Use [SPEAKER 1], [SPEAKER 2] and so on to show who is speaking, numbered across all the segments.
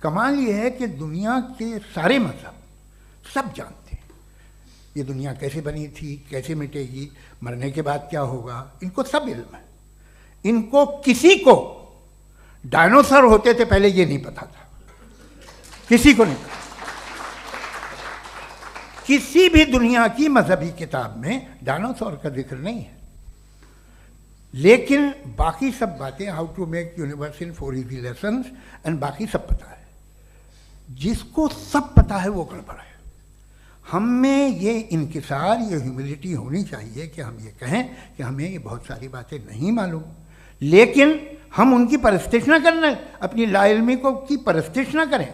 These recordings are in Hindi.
[SPEAKER 1] कमाल ये है कि दुनिया के सारे मजहब सब जानते हैं ये दुनिया कैसे बनी थी, कैसे मिटेगी, मरने के बाद क्या होगा, इनको सब इल्म है। इनको किसी को डायनासोर होते थे पहले ये नहीं पता था, किसी को नहीं पता। किसी भी दुनिया की मजहबी किताब में डायनासोर का जिक्र नहीं है, लेकिन बाकी सब बातें, how to make universe in 4 easy lessons and बाकी सब पता है। जिसको सब पता है वो गड़बड़ है। हम में ये इंकिसार, ये ह्यूमिलिटी होनी चाहिए कि हम ये कहें कि हमें ये बहुत सारी बातें नहीं मालूम, लेकिन हम उनकी परस्तिश ना करना, अपनी लाइल्मी को की परस्तिश ना करें,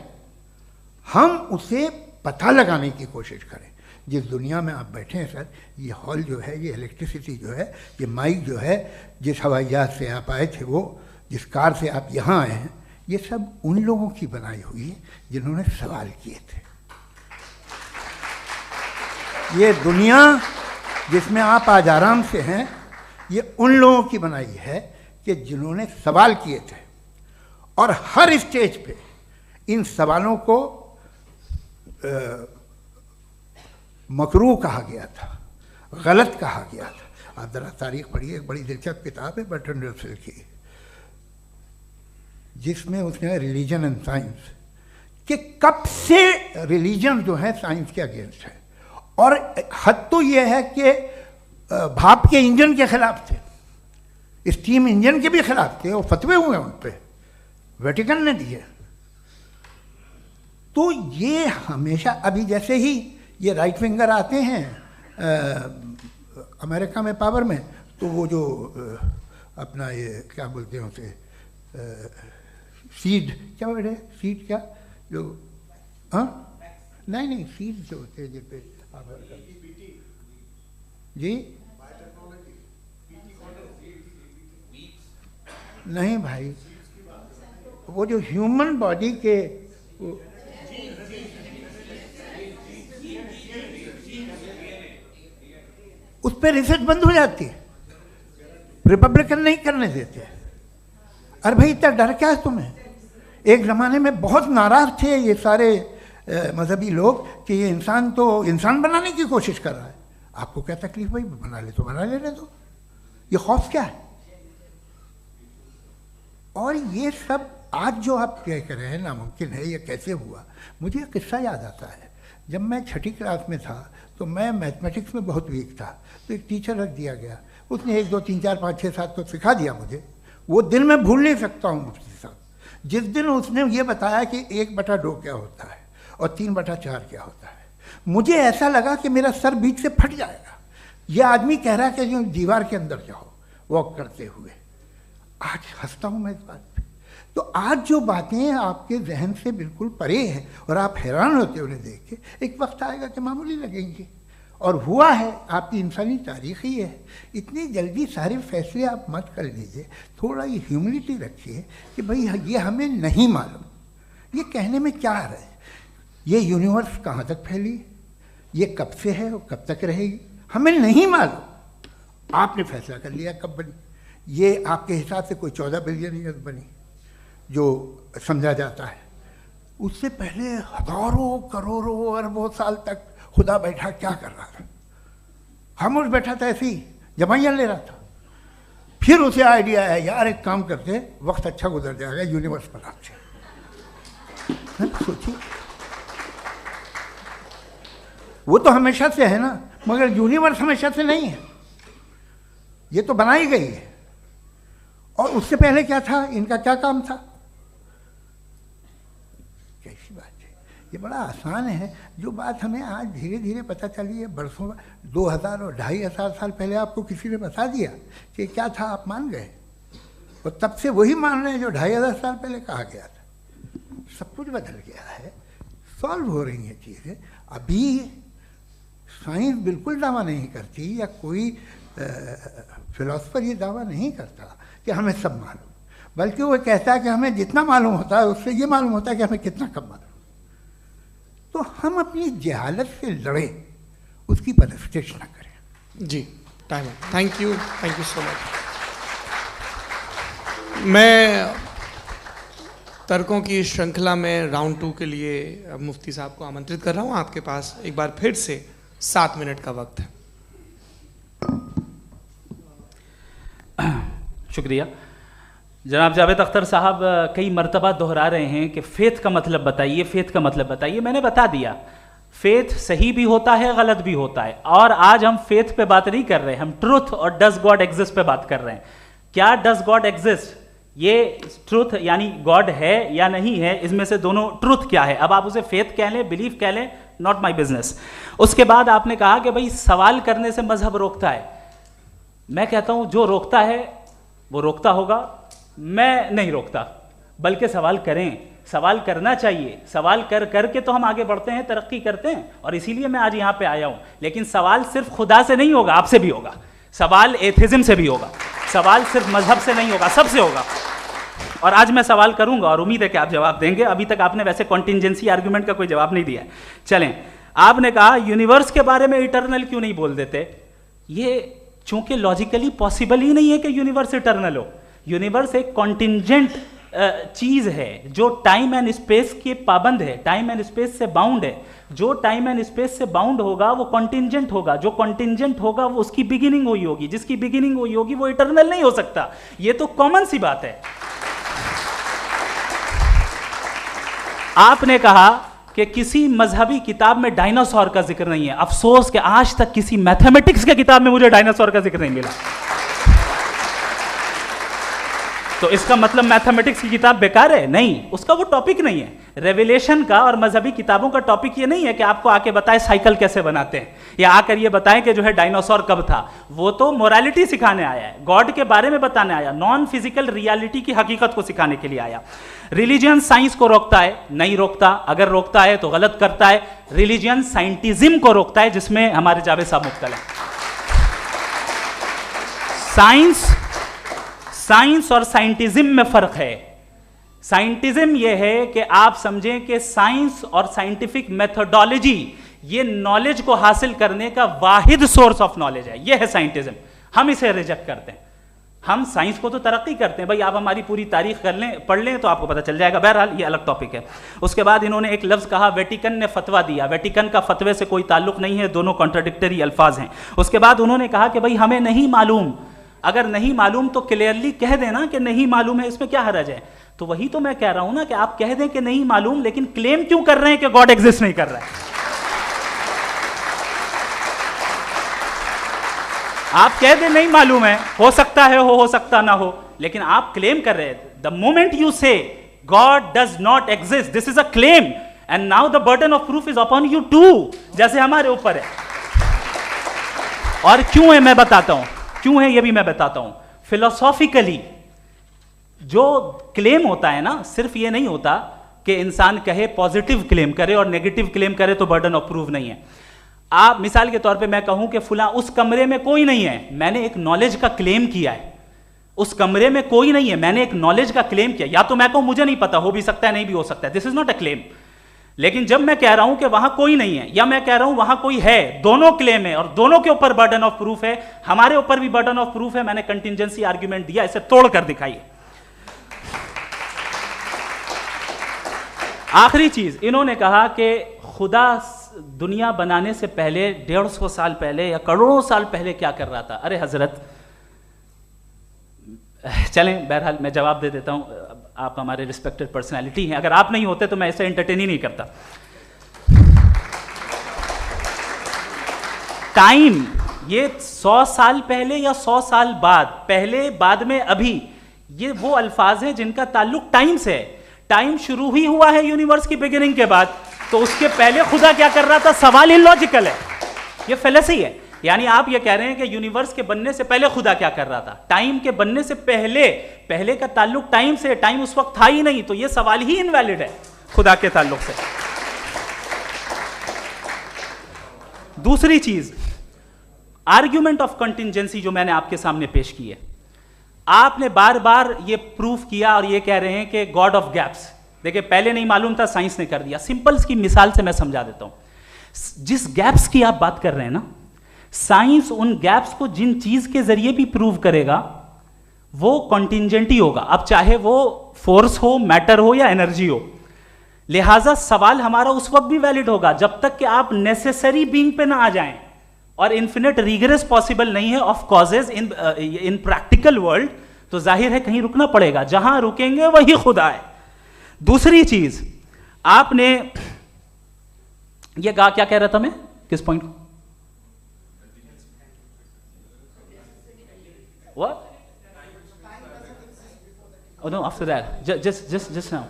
[SPEAKER 1] हम उसे पता लगाने की कोशिश करें। जिस दुनिया में आप बैठे हैं सर, ये हॉल जो है, ये इलेक्ट्रिसिटी जो है, ये माइक जो है, जिस हवाई जहाज से आप आए थे, वो जिस कार से आप यहाँ आए हैं, ये सब उन लोगों की बनाई हुई है जिन्होंने सवाल किए थे। ये दुनिया जिसमें आप आज आराम से हैं, ये उन लोगों की बनाई है कि जिन्होंने सवाल किए थे, और हर स्टेज पे इन सवालों को मकरूह कहा गया था, गलत कहा गया था। आप जरा तारीख पढ़िए, एक बड़ी दिलचस्प किताब है बर्ट्रैंड रसेल की, जिसमें उसने रिलीजन एंड साइंस कि कब से रिलीजन जो है साइंस के अगेंस्ट है, और हद तो ये है कि भाप के इंजन के खिलाफ थे, स्टीम इंजन के भी खिलाफ थे, और फतवे हुए उन पर, वेटिकन ने दिए। तो ये हमेशा, अभी जैसे ही ये राइट विंगर आते हैं अमेरिका में पावर में, तो वो जो अपना ये क्या बोलते हैं उसे, सीड क्या बेटे, सीड क्या जो, हाँ नहीं सीड जो होते हैं जिन पे जी, नहीं भाई, वो जो ह्यूमन बॉडी के उस पर रिसर्च बंद हो जाती है, रिपब्लिकन नहीं करने देते। अरे भाई इतना डर क्या है तुम्हें? एक ज़माने में बहुत नाराज़ थे ये सारे मजहबी लोग कि ये इंसान तो इंसान बनाने की कोशिश कर रहा है। आपको क्या तकलीफ भाई, बना ले तो बना लेने दो, ये खौफ क्या है? और ये सब आज जो आप कह कर रहे हैं नामुमकिन है, ये कैसे हुआ? मुझे एक किस्सा याद आता है। जब मैं 6ठी क्लास में था तो मैं मैथमेटिक्स में बहुत वीक था, तो एक टीचर रख दिया गया, उसने 1 2 3 4 5 6 7 तो सिखा दिया मुझे। वो दिन मैं भूल नहीं सकता हूँ मुफ्ती साहब, जिस दिन उसने ये बताया कि 1/2 क्या होता है और 3/4 क्या होता है, मुझे ऐसा लगा कि मेरा सर बीच से फट जाएगा। ये आदमी कह रहा है कि जो दीवार के अंदर जाओ वॉक करते हुए। आज हंसता हूँ मैं इस बात पे। तो आज जो बातें आपके जहन से बिल्कुल परे हैं और आप हैरान होते हो उन्हें देख के, एक वक्त आएगा कि मामूली लगेंगे, और हुआ है। आपकी इंसानी तारीख ही है। इतनी जल्दी सारे फैसले आप मत कर लीजिए, थोड़ा ये ह्यूमिलिटी रखिए कि भाई ये हमें नहीं मालूम। ये कहने में क्या आ रहा है? ये यूनिवर्स कहाँ तक फैली, ये कब से है और कब तक रहेगी, हमें नहीं मालूम। आपने फैसला कर लिया कब बनी। ये आपके हिसाब से कोई 14 बिलियन ईयर बनी जो समझा जाता है। उससे पहले हजारों करोड़ों अरबों साल तक खुदा बैठा क्या कर रहा था? खामोश बैठा था, ऐसे ही जमाइयाँ ले रहा था। फिर उसे आइडिया आया, यार एक काम करते, वक्त अच्छा गुजर जाएगा, यूनिवर्स बनाते। सोचिए, वो तो हमेशा से है ना, मगर यूनिवर्स हमेशा से नहीं है, ये तो बनाई गई है। और उससे पहले क्या था, इनका क्या काम था? कैसी बात है, ये बड़ा आसान है। जो बात हमें आज धीरे धीरे पता चली है, बरसों 2000 और 2500 साल पहले आपको किसी ने बता दिया कि क्या था, आप मान गए, और तब से वही मान रहे हैं जो 2500 साल पहले कहा गया था। सब कुछ बदल गया है, सॉल्व हो रही हैं चीज़ें। अभी साइंस बिल्कुल दावा नहीं करती, या कोई फिलोसफर ये दावा नहीं करता कि हमें सब मालूम, बल्कि वो कहता है कि हमें जितना मालूम होता है उससे ये मालूम होता है कि हमें कितना कम मालूम। तो हम अपनी जहालत से लड़े, उसकी परस्तिश न करें।
[SPEAKER 2] जी, टाइम है। Thank you so much. मैं तर्कों की श्रृंखला में राउंड 2 के लिए मुफ्ती साहब को आमंत्रित कर रहा हूँ। आपके पास एक बार फिर से 7 मिनट का वक्त है।
[SPEAKER 3] शुक्रिया। जनाब जावेद अख्तर साहब कई मर्तबा दोहरा रहे हैं कि फ़ेथ का मतलब बताइए, फ़ेथ का मतलब बताइए। मैंने बता दिया, फ़ेथ सही भी होता है, गलत भी होता है। और आज हम फ़ेथ पे बात नहीं कर रहे, हम ट्रुथ और डज गॉड एग्जिस्ट पे बात कर रहे हैं। क्या डज गॉड एग्जिस्ट, ये ट्रुथ यानी गॉड है या नहीं है, इसमें से दोनों ट्रुथ क्या है। अब आप उसे फेथ कह लें, बिलीफ कह लें, नॉट माई बिजनेस। उसके बाद आपने कहा कि भाई सवाल करने से मजहब रोकता है। मैं कहता हूं जो रोकता है वो रोकता होगा, मैं नहीं रोकता, बल्कि सवाल करें, सवाल करना चाहिए। सवाल कर करके तो हम आगे बढ़ते हैं, तरक्की करते हैं, और इसीलिए मैं आज यहां पे आया हूं। लेकिन सवाल सिर्फ खुदा से नहीं होगा, आपसे भी होगा। सवाल एथिज्म से भी होगा, सवाल सिर्फ मजहब से नहीं होगा, सबसे होगा। और आज मैं सवाल करूंगा और उम्मीद है कि आप जवाब देंगे। अभी तक आपने वैसे कॉन्टिंजेंसी आर्गुमेंट का कोई जवाब नहीं दिया है। चलें, आपने कहा यूनिवर्स के बारे में इटर्नल क्यों नहीं बोल देते। ये चूंकि लॉजिकली पॉसिबल ही नहीं है कि यूनिवर्स इटर्नल हो। यूनिवर्स एक कॉन्टिंजेंट चीज है जो टाइम एंड स्पेस के पाबंद है, टाइम एंड स्पेस से बाउंड है। जो टाइम एंड स्पेस से बाउंड होगा वो कॉन्टिंजेंट होगा, जो कॉन्टिंजेंट होगा वो उसकी बिगिनिंग हुई होगी, जिसकी बिगिनिंग हुई होगी वो इटर्नल नहीं हो सकता। ये तो कॉमन सी बात है। आपने कहा कि किसी मजहबी किताब में डायनासोर का जिक्र नहीं है। अफसोस कि आज तक किसी मैथमेटिक्स के किताब में मुझे डायनासोर का जिक्र नहीं मिला। तो इसका मतलब मैथमेटिक्स की किताब बेकार है? नहीं, उसका वो टॉपिक नहीं है। रेवलेशन का और मजहबी किताबों का टॉपिक ये नहीं है कि आपको आके बताए साइकिल कैसे बनाते हैं, या आकर ये बताएं कि जो है डायनासोर कब था। वो तो मोरालिटी सिखाने आया है, गॉड के बारे में बताने आया, नॉन फिजिकल रियलिटी की हकीकत को सिखाने के लिए आया। रिलीजियन साइंस को रोकता है? नहीं रोकता। अगर रोकता है तो गलत करता है। रिलीजियन साइंटिज्म को रोकता है, जिसमें हमारे जावेद साहब मुब्तला हैं। साइंस और साइंटिज्म में फर्क है। साइंटिज्म यह है कि आप समझें कि साइंस और साइंटिफिक मेथोडोलॉजी ये नॉलेज को हासिल करने का वाहिद सोर्स ऑफ नॉलेज है। यह है साइंटिज्म। हम इसे रिजेक्ट करते हैं। हम साइंस को तो तरक्की करते हैं। भाई आप हमारी पूरी तारीख कर लें, पढ़ लें तो आपको पता चल जाएगा। बहरहाल ये अलग टॉपिक है। उसके बाद इन्होंने एक लफ्ज़ कहा, वेटिकन ने फतवा दिया। वेटिकन का फतवे से कोई ताल्लुक नहीं है, दोनों कॉन्ट्राडिक्टरी अल्फाज हैं। उसके बाद उन्होंने कहा कि भाई हमें नहीं मालूम। अगर नहीं मालूम तो क्लियरली कह देना कि नहीं मालूम है, इसमें क्या हरज है। तो वही तो मैं कह रहा हूं ना कि आप कह दें कि नहीं मालूम, लेकिन क्लेम क्यों कर रहे हैं कि गॉड एग्जिस्ट नहीं कर रहा है। आप कह दें नहीं मालूम है, हो सकता है हो सकता ना हो, लेकिन आप क्लेम कर रहे हैं। The moment you say God does not exist, this is a claim, and now the burden of proof is upon you too, जैसे हमारे ऊपर है। और क्यों है मैं बताता हूं, क्यों है ये भी मैं बताता हूं। फिलोसॉफिकली जो क्लेम होता है ना, सिर्फ ये नहीं होता कि इंसान कहे पॉजिटिव क्लेम करे और नेगेटिव क्लेम करे तो बर्डन ऑफ प्रूफ नहीं है। आप मिसाल के तौर पे मैं कहूं कि फुला उस कमरे में कोई नहीं है, मैंने एक नॉलेज का क्लेम किया है। उस कमरे में कोई नहीं है, मैंने एक नॉलेज का क्लेम किया। या तो मैं कहूं मुझे नहीं पता, हो भी सकता है नहीं भी हो सकता है, this is not a claim. लेकिन जब मैं कह रहा हूं कि वहां कोई नहीं है, या मैं कह रहा हूं वहां कोई है, दोनों क्लेम है और दोनों के ऊपर बर्डन ऑफ प्रूफ है। हमारे ऊपर भी बर्डन ऑफ प्रूफ है। मैंने कंटिंजेंसी आर्ग्यूमेंट दिया, इसे तोड़कर दिखाइए। आखिरी चीज, इन्होंने कहा कि खुदा दुनिया बनाने से पहले 150 साल पहले या करोड़ों साल पहले क्या कर रहा था। अरे हजरत, चलें बहरहाल मैं जवाब दे देता हूं। आप हमारे रिस्पेक्टेड पर्सनालिटी हैं, अगर आप नहीं होते तो मैं इसे एंटरटेन ही नहीं करता। टाइम, ये 100 साल पहले या 100 साल बाद, पहले बाद में अभी, ये वो अल्फाज हैं जिनका ताल्लुक टाइम से है। टाइम शुरू ही हुआ है यूनिवर्स की बिगिनिंग के बाद, तो उसके पहले खुदा क्या कर रहा था? सवाल इलॉजिकल है, ये फेलेसी है। यानी आप ये कह रहे हैं कि यूनिवर्स के बनने से पहले खुदा क्या कर रहा था? टाइम के बनने से पहले, पहले का ताल्लुक टाइम से, टाइम उस वक्त था ही नहीं, तो ये सवाल ही इनवैलिड है खुदा के ताल्लुक से। दूसरी चीज, आर्ग्यूमेंट ऑफ कंटिंजेंसी जो मैंने आपके सामने पेश की है, आपने बार बार ये प्रूफ किया और ये कह रहे हैं कि गॉड ऑफ गैप्स। देखिए, पहले नहीं मालूम था, साइंस ने कर दिया। सिंपल की मिसाल से मैं समझा देता हूं। जिस गैप्स की आप बात कर रहे हैं ना, साइंस उन गैप्स को जिन चीज के जरिए भी प्रूव करेगा वो कॉन्टिंजेंट ही होगा, अब चाहे वो फोर्स हो, मैटर हो या एनर्जी हो। लिहाजा सवाल हमारा उस वक्त भी वैलिड होगा जब तक कि आप नेसेसरी बीइंग पे ना आ जाएं, और इन्फिनिट रिग्रेस पॉसिबल नहीं है of causes in practical world, तो जाहिर है कहीं रुकना पड़ेगा, जहां रुकेंगे वही खुदा है। दूसरी चीज, आपने ये कहा, क्या कह रहा था मैं, किस पॉइंट को? What? Oh no, after that, just now.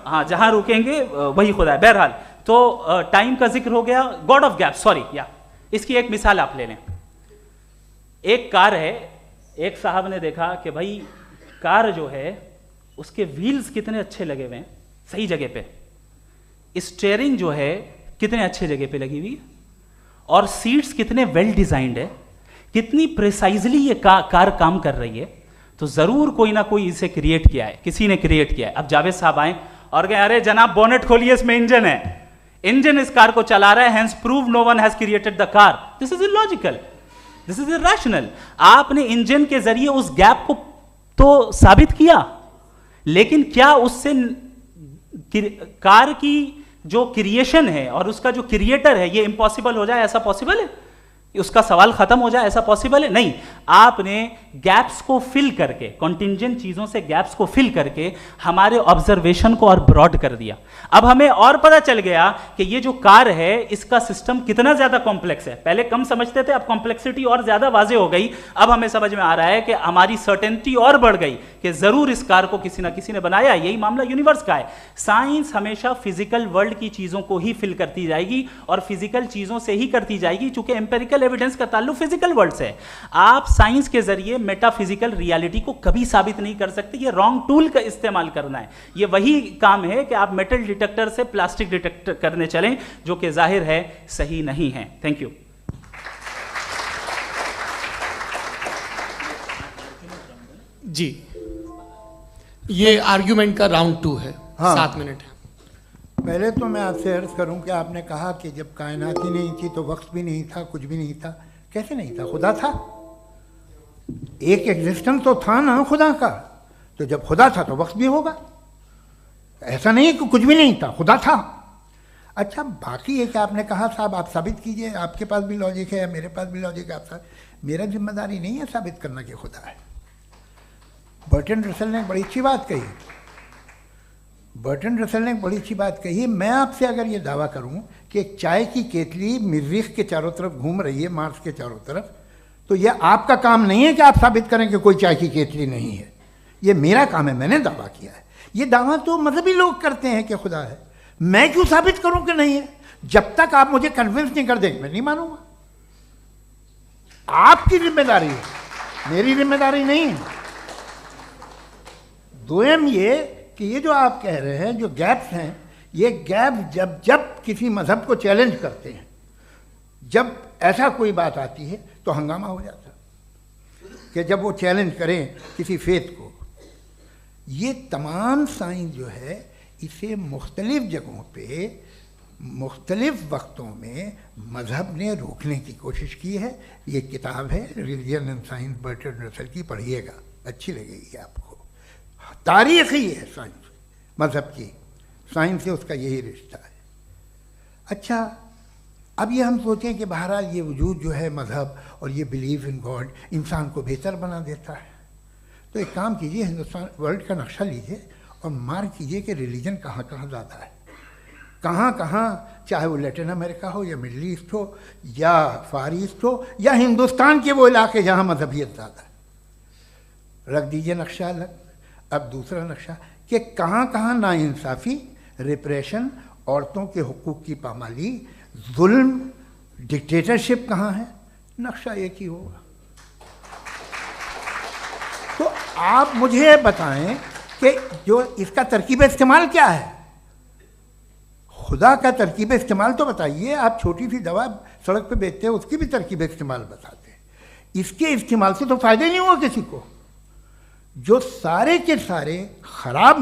[SPEAKER 3] हाँ, जहां रुकेंगे वही खुदा है। बहरहाल, तो टाइम का जिक्र हो गया, गॉड ऑफ गैप, सॉरी, या इसकी एक मिसाल आप ले लें। एक कार है, एक साहब ने देखा कि भाई कार जो है उसके व्हील्स कितने अच्छे लगे हुए हैं सही जगह पे, स्टीयरिंग जो है कितने अच्छे जगह पे लगी हुई है, और सीट्स कितने वेल डिजाइंड है, कितनी प्रिसाइजली ये कार काम कर रही है, तो जरूर कोई ना कोई इसे क्रिएट किया है, किसी ने क्रिएट किया है। अब जावेद साहब आए और कहे, अरे जनाब बोनेट खोलिए, इसमें इंजन है, इंजन इस कार को चला रहा है, hence prove no one has created the car. This is illogical, this is irrational. आपने इंजन के जरिए उस गैप को तो साबित किया, लेकिन क्या उससे कार की जो क्रिएशन है और उसका जो क्रिएटर है ये इम्पॉसिबल हो जाए? ऐसा पॉसिबल है? उसका सवाल खत्म हो जाए, ऐसा पॉसिबल है? नहीं। आपने गैप्स को फिल करके, कॉन्टिंजेंट चीजों से गैप्स को फिल करके हमारे ऑब्जर्वेशन को और ब्रॉड कर दिया। अब हमें और पता चल गया कि ये जो कार है इसका सिस्टम कितना ज्यादा कॉम्प्लेक्स है। पहले कम समझते थे, अब कॉम्प्लेक्सिटी और ज्यादा वाजे हो गई। अब हमें समझ में आ रहा है कि हमारी सर्टेनिटी और बढ़ गई कि जरूर इस कार को किसी ना किसी ने बनाया। यही मामला यूनिवर्स का है। साइंस हमेशा फिजिकल वर्ल्ड की चीजों को ही फिल करती जाएगी और फिजिकल चीजों से ही करती जाएगी, चूंकि एम्पेरिकल एविडेंस का ताल्लुक फिजिकल वर्ल्ड से है। आप साइंस के जरिए मेटाफिजिकल रियलिटी को कभी साबित नहीं कर सकते। ये रॉन्ग टूल का इस्तेमाल करना है। ये वही काम है कि आप मेटल डिटेक्टर से प्लास्टिक डिटेक्टर करने चलें, जो कि जाहिर है सही नहीं है। Thank you.
[SPEAKER 2] जी, ये आर्ग्यूमेंट का राउंड 2 है।
[SPEAKER 1] हाँ।
[SPEAKER 2] 7 मिनट है।
[SPEAKER 1] पहले तो मैं आपसे अर्ज करूं कि आपने कहा कि जब कायनात ही नहीं थी तो वक्त भी नहीं था, कुछ भी नहीं था। कैसे नहीं था? खुदा था। एक एग्जिस्टेंस तो था ना खुदा का। तो जब खुदा था तो वक्त भी होगा। ऐसा नहीं कि कुछ भी नहीं था, खुदा था। अच्छा, बाकी एक आपने कहा साहब आप साबित कीजिए, आपके पास भी लॉजिक है, मेरे पास भी लॉजिक है। आप मेरा जिम्मेदारी नहीं है साबित करना कि खुदा है। बर्टन रसल ने बड़ी अच्छी बात कही। बर्टन रसल ने बड़ी अच्छी बात कही। मैं आपसे अगर ये दावा करूं कि एक चाय की केतली मरीख के चारों तरफ घूम रही है, मार्स के चारों तरफ, तो यह आपका काम नहीं है कि आप साबित करें कि कोई चाय की केतली नहीं है। ये मेरा काम है, मैंने दावा किया है। ये दावा तो मजहबी लोग करते हैं कि खुदा है। मैं क्यों साबित करूं कि नहीं है? जब तक आप मुझे कन्विंस नहीं कर देंगे मैं नहीं मानूंगा। आपकी जिम्मेदारी है, मेरी जिम्मेदारी नहीं है। दोयम ये कि ये जो आप कह रहे हैं, जो गैप्स हैं, ये गैप जब जब किसी मजहब को चैलेंज करते हैं, जब ऐसा कोई बात आती है तो हंगामा हो जाता है कि जब वो चैलेंज करें किसी फेथ को। ये तमाम साइंस जो है इसे मुख्तलिफ जगहों पे मुख्तलिफ वक्तों में मजहब ने रोकने की कोशिश की है। ये किताब है religion and science, Burton Russell की, पढ़िएगा, अच्छी लगेगी आपको। तारीख ही है साइंस, मजहब की साइंस से उसका यही रिश्ता है। अच्छा, अब ये हम सोचें कि बहरहाल ये वजूद जो है मजहब और ये बिलीव इन गॉड इंसान को बेहतर बना देता है। तो एक काम कीजिए, हिंदुस्तान वर्ल्ड का नक्शा लीजिए और मार्क कीजिए कि रिलीजन कहाँ कहाँ ज़्यादा है, कहाँ कहाँ, चाहे वो लैटिन अमेरिका हो या मिडल ईस्ट हो या फार ईस्ट हो या हिंदुस्तान के वो इलाके जहाँ मजहबियत ज़्यादा है। रख दीजिए नक्शा अलग। अब दूसरा नक्शा कि कहाँ कहाँ नाइंसाफ़ी, रिप्रेशन, औरतों के हुकूक की पामाली, जुल्म, डिक्टेटरशिप कहाँ है, नक्शा एक ही होगा। तो आप मुझे बताएं कि जो इसका तरकीब इस्तेमाल क्या है। खुदा का तरकीब इस्तेमाल तो बताइए। आप छोटी सी दवा सड़क पे बेचते हैं, उसकी भी तरकीब इस्तेमाल बताते हैं। इसके इस्तेमाल से तो फ़ायदे नहीं हुआ किसी को। जो सारे के सारे खराब